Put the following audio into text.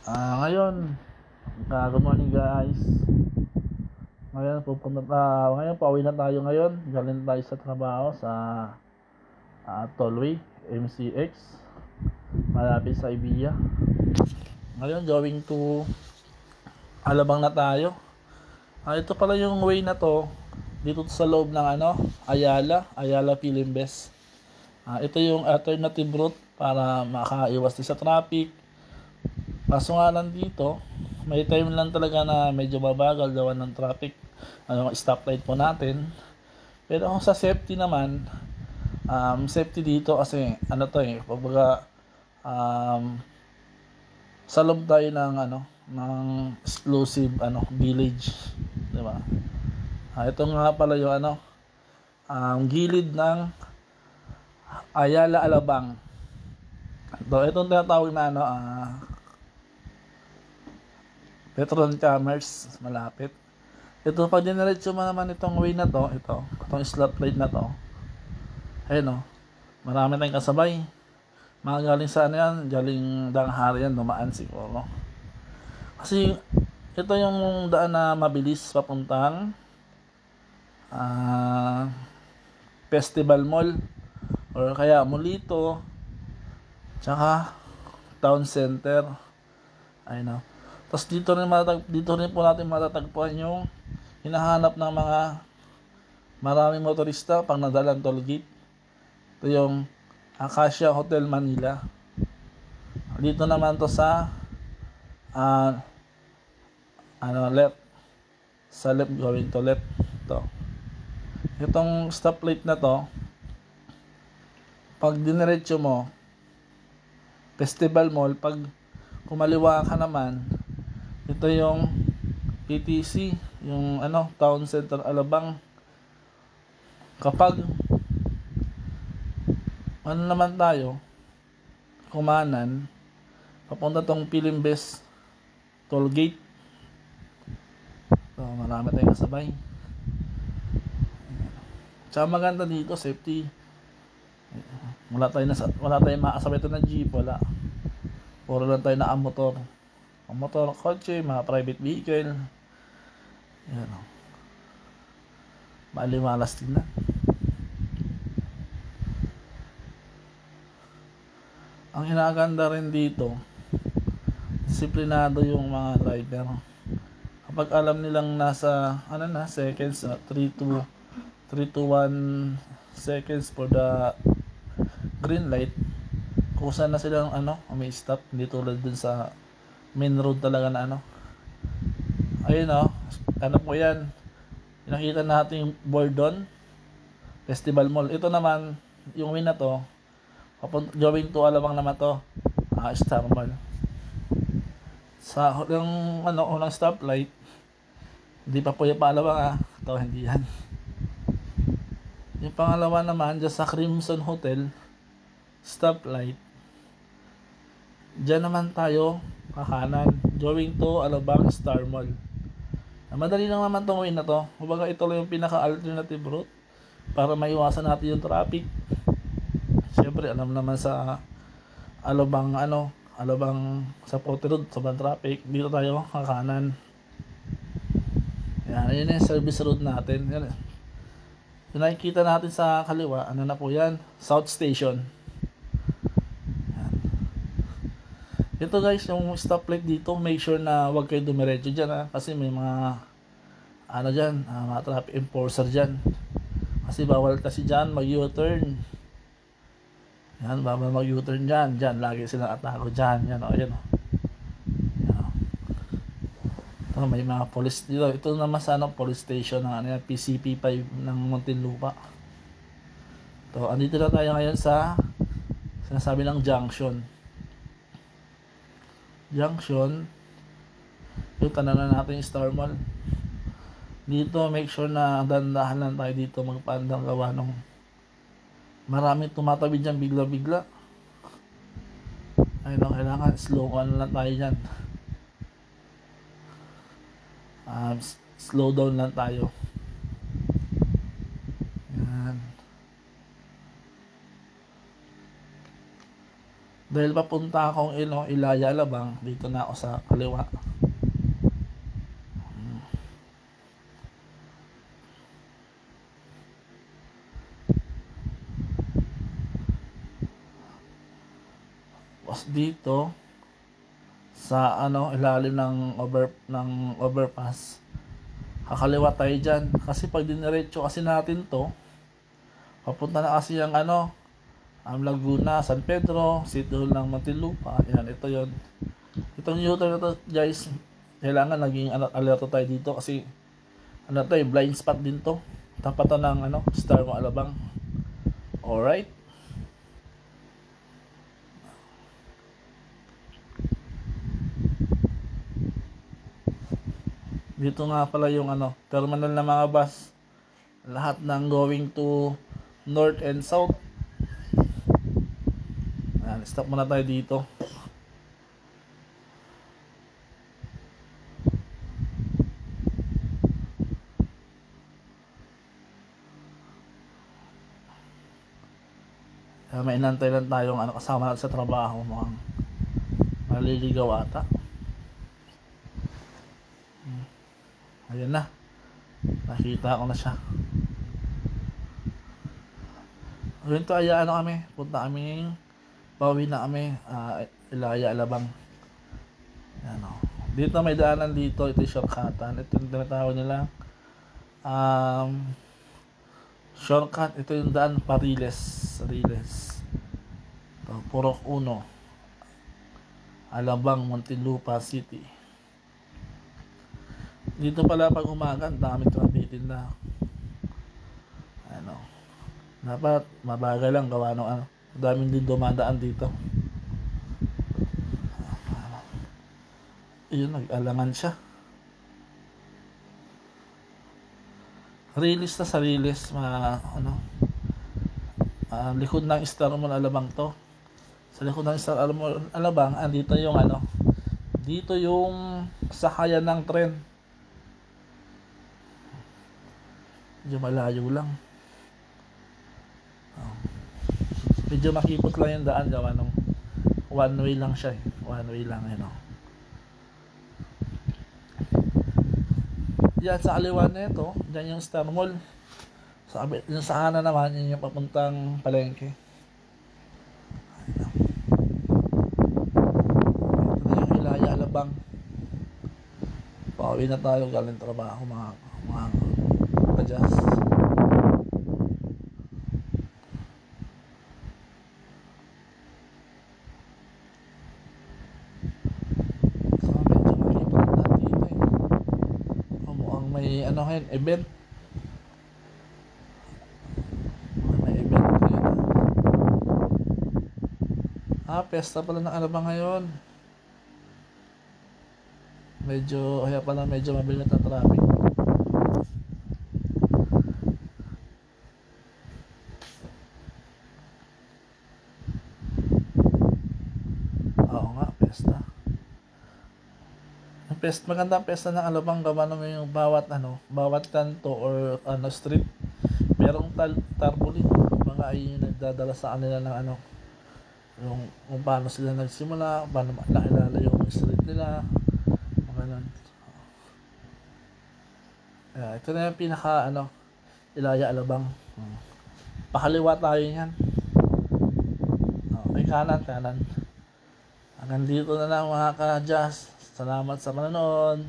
Ngayon, good morning guys. Ngayon pauwi na tayo ngayon. Galing tayo sa trabaho sa Tollway, MCX, malapit sa Ibiya. Ngayon going to Alabang na tayo. Ito pala yung way na to dito sa loob ng Ayala Filimbes. Ito yung alternative route para makaiwas din sa traffic. Kaso nga lang dito, may time lang talaga na medyo mabagal gawa ng traffic, stoplight po natin. Pero kung sa safety naman, safety dito kasi kumbaga sa loob tayo ng exclusive village, di ba? Ito nga pala yung gilid ng Ayala Alabang. Itong tinatawag na Petron Commerce, malapit. Ito pag diniretso mo naman itong way na to, itong slot plate na to. Ayun marami tayong kasabay. Mga galing sa galing Danghari yan, dumaan siguro. Kasi ito yung daan na mabilis papuntang Festival Mall or kaya Molito tsaka Town Center. Ayun. Tapos dito rin po natin matatagpuan yung hinahanap ng mga maraming motorista pag nadalang toll gate. Ito yung Acacia Hotel Manila. Dito naman to sa left. Sa left, going to left. Itong stoplight na to, pag diniretso mo Festival Mall, pag kumaliwa ka naman, ito yung PTC, yung Town Center Alabang. Kapag naman tayo kumanan papunta tong Filimbes toll gate. Marami tayong kasabay. Tsaka maganda dito, safety. Wala tayong makasabay ito ng jeep, wala. Puro lang tayo na motor. Ang motor, kotse, mga private vehicle. Yan malimalas din lang. Ang hinaganda rin dito, disiplinado yung mga driver. Kapag alam nilang nasa seconds, 3 to 1 seconds for the green light, kusa na silang may stop. Hindi tulad dun sa main road talaga na ayun po yan, nakita natin yung board doon, Festival Mall. Ito naman yung win na to going to Alabang naman to, Star Mall. Sa yung unang stoplight, hindi pa po yung Alabang ito hindi yan. Yung pangalawa naman dyan sa Crimson Hotel stoplight, dyan naman tayo kakanan, going to Alabang Star Mall. Madali lang naman itong way na to. Kumbaga ito lang yung pinaka-alternative route para maiwasan natin yung traffic. Siyempre alam naman sa Alabang sa Pote Road, sobrang traffic. Dito tayo kakanan. Yan, yun yung service road natin. Yan. Yung nakikita natin sa kaliwa, na po yan? South Station. Ito guys, yung stoplight dito, make sure na huwag kayo dumiretso dyan kasi may mga mga traffic enforcer dyan. Kasi bawal kasi dyan mag-U-turn. Yan, bawal mag-U-turn dyan. Dyan, lagi silang atako dyan. Yan Yan. Ito, may mga police dito. Ito naman sa police station ng PCP5 ng Muntinlupa. Ito, andito na tayo ngayon sa sinasabi ng junction. Yung tanan na natin yung Star Mall. Dito make sure na dandahan lang tayo dito magpaandang gawa nung maraming tumatabi dyan bigla-bigla. Kailangan slow lang tayo dyan. Slow down lang tayo. Yan. Dahil papunta akong Ilaya Alabang, dito na ako sa kaliwa. Tapos dito sa ilalim ng overpass, kakaliwa tayo dyan. Kasi pag diniretso kasi natin to, papunta na kasi yung Laguna, San Pedro, City Hall ng Muntinlupa. Yan, ito yon. Itong U-turn na to, guys, kailangan naging alerto tayo dito kasi blind spot din to. Tapat to ng Star mo Alabang. Alright. Dito nga pala yung terminal ng mga bus. Lahat ng going to north and south. Ayan, stop muna tayo dito. May inantay lang tayong kasama natin sa trabaho, mukhang maliligaw ata. Ayan na, nakita ko na siya. Ganito ay kami, punta kaming pauwi na kami, Ilaya Alabang. Ayan, dito may daanan dito, ito yung shortcutan. Ito yung tinatawag nila shortcut. Ito yung daan Pariles. Purok 1, Alabang, Muntinlupa City. Dito pala pag umaga, ang daming trapitin na. Dapat mabagal lang gawa ng daming din dumadaan dito. Yun, nag-alangan siya. Rilis na sa rilis, likod ng Star Mall Alabang to. Sa likod ng Star Mall Alabang, andito yung dito yung sakayan ng tren. Medyo malayo lang. Medyo makipot lang yung daan, gawa nung one way lang siya. One way lang, Yan sa kaliwa na ito, dyan yung Star Mall. Yung sa kanan naman, yun yung papuntang palengke. Ito na yung Ilaya Alabang. Pauwi na tayo galing trabaho, mga kadyas. May event. May event ngayon. Pesta pala ng Alabang ngayon. Kaya pala medyo mabilis na traffic. Oo nga, pesta. Magandang pesta ng Alabang, gawa naman yung bawat kanto or street merong tarpaulin. Mga ay nagdadala sa kanila ng yung kung paano sila nagsimula, paano nakilala yung street nila, ganun. Ito na yung pinaka Ilaya Alabang. Pakaliwa tayo yan. May kanan. Hanggang dito na lang, mga ka-jazz. Salamat sa panonood.